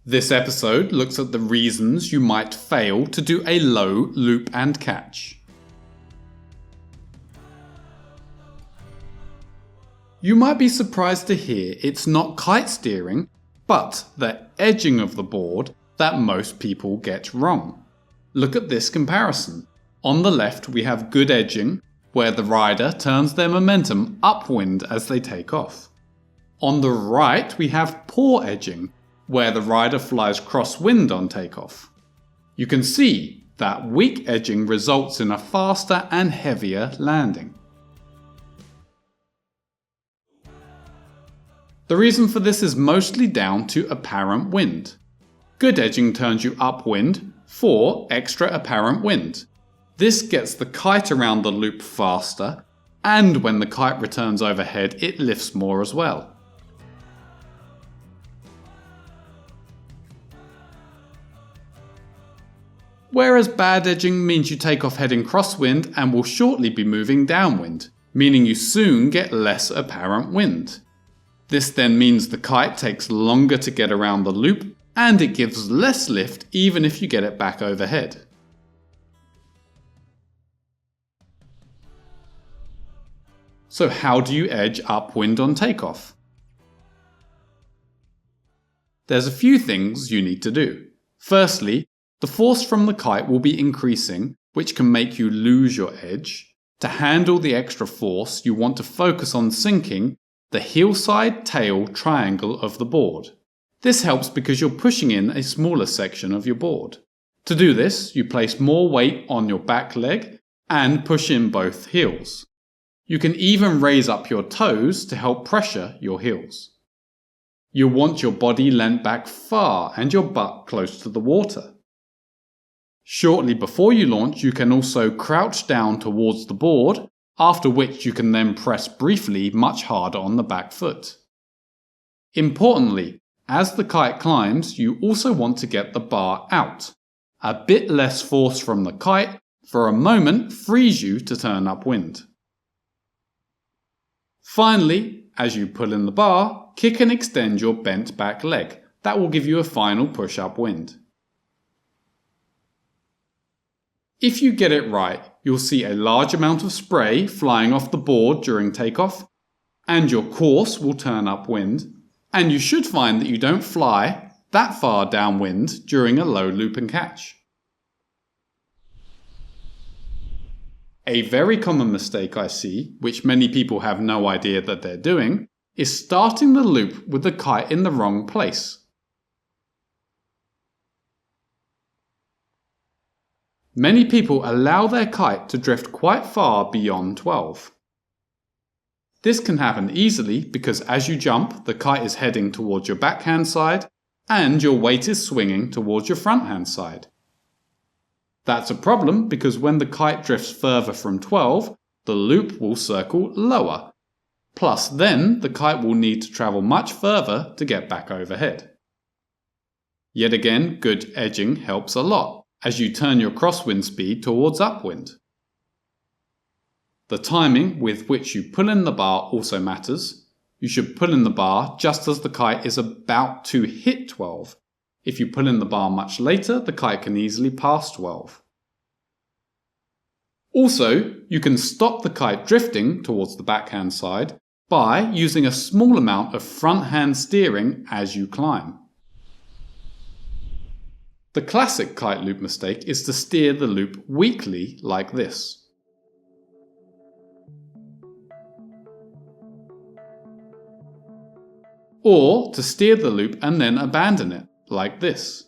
This episode looks at the reasons you might fail to do a low loop and catch. You might be surprised to hear it's not kite steering, but the edging of the board that most people get wrong. Look at this comparison. On the left we have good edging, where the rider turns their momentum upwind as they take off. On the right we have poor edging, where the rider flies crosswind on takeoff. You can see that weak edging results in a faster and heavier landing. The reason for this is mostly down to apparent wind. Good edging turns you upwind for extra apparent wind. This gets the kite around the loop faster, and when the kite returns overhead it lifts more as well. Whereas bad edging means you take off heading crosswind and will shortly be moving downwind, meaning you soon get less apparent wind. This then means the kite takes longer to get around the loop and it gives less lift even if you get it back overhead. So how do you edge upwind on takeoff? There's a few things you need to do. Firstly, the force from the kite will be increasing, which can make you lose your edge. To handle the extra force, you want to focus on sinking the heel-side tail triangle of the board. This helps because you're pushing in a smaller section of your board. To do this, you place more weight on your back leg and push in both heels. You can even raise up your toes to help pressure your heels. You'll want your body leant back far and your butt close to the water. Shortly before you launch, you can also crouch down towards the board, after which you can then press briefly much harder on the back foot. Importantly, as the kite climbs, you also want to get the bar out. A bit less force from the kite for a moment frees you to turn upwind. Finally, as you pull in the bar, kick and extend your bent back leg. That will give you a final push upwind. If you get it right, you'll see a large amount of spray flying off the board during takeoff, and your course will turn upwind, and you should find that you don't fly that far downwind during a low loop and catch. A very common mistake I see, which many people have no idea that they're doing, is starting the loop with the kite in the wrong place. Many people allow their kite to drift quite far beyond 12. This can happen easily because as you jump, the kite is heading towards your backhand side and your weight is swinging towards your fronthand side. That's a problem because when the kite drifts further from 12, the loop will circle lower. Plus then the kite will need to travel much further to get back overhead. Yet again, good edging helps a lot as you turn your crosswind speed towards upwind. The timing with which you pull in the bar also matters. You should pull in the bar just as the kite is about to hit 12. If you pull in the bar much later, the kite can easily pass 12. Also, you can stop the kite drifting towards the backhand side by using a small amount of front hand steering as you climb. The classic kite loop mistake is to steer the loop weakly like this. Or to steer the loop and then abandon it like this.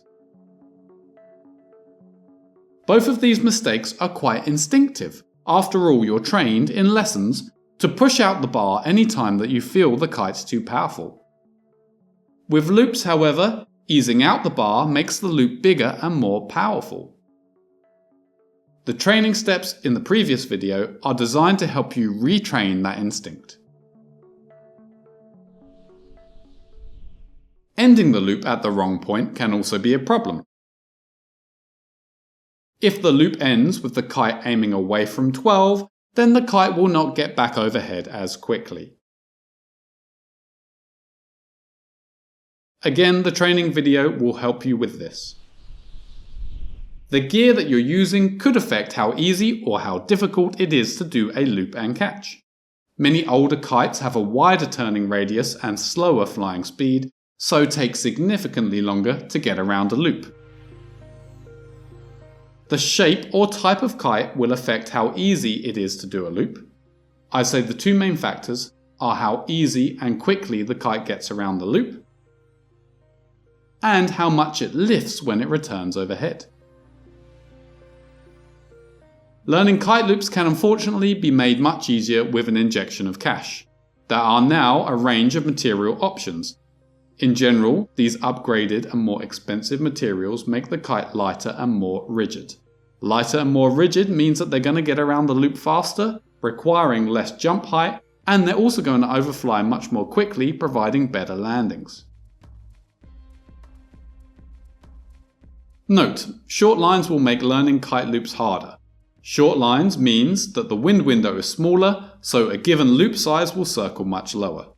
Both of these mistakes are quite instinctive. After all, you're trained in lessons to push out the bar any time that you feel the kite's too powerful. With loops, however, easing out the bar makes the loop bigger and more powerful. The training steps in the previous video are designed to help you retrain that instinct. Ending the loop at the wrong point can also be a problem. If the loop ends with the kite aiming away from 12, then the kite will not get back overhead as quickly. Again, the training video will help you with this. The gear that you're using could affect how easy or how difficult it is to do a loop and catch. Many older kites have a wider turning radius and slower flying speed, so take significantly longer to get around a loop. The shape or type of kite will affect how easy it is to do a loop. I'd say the two main factors are how easy and quickly the kite gets around the loop, and how much it lifts when it returns overhead. Learning kite loops can unfortunately be made much easier with an injection of cash. There are now a range of material options. In general, these upgraded and more expensive materials make the kite lighter and more rigid. Lighter and more rigid means that they're going to get around the loop faster, requiring less jump height, and they're also going to overfly much more quickly, providing better landings. Note, short lines will make learning kite loops harder. Short lines means that the wind window is smaller, so a given loop size will circle much lower.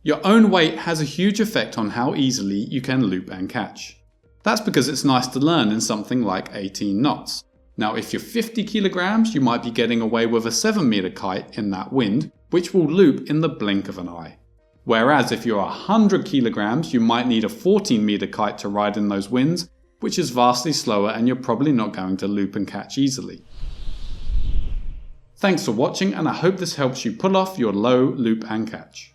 Your own weight has a huge effect on how easily you can loop and catch. That's because it's nice to learn in something like 18 knots. Now if you're 50 kilograms, you might be getting away with a 7-meter kite in that wind, which will loop in the blink of an eye. Whereas if you're 100 kilograms, you might need a 14-meter kite to ride in those winds, which is vastly slower and you're probably not going to loop and catch easily. Thanks for watching, and I hope this helps you pull off your low loop and catch.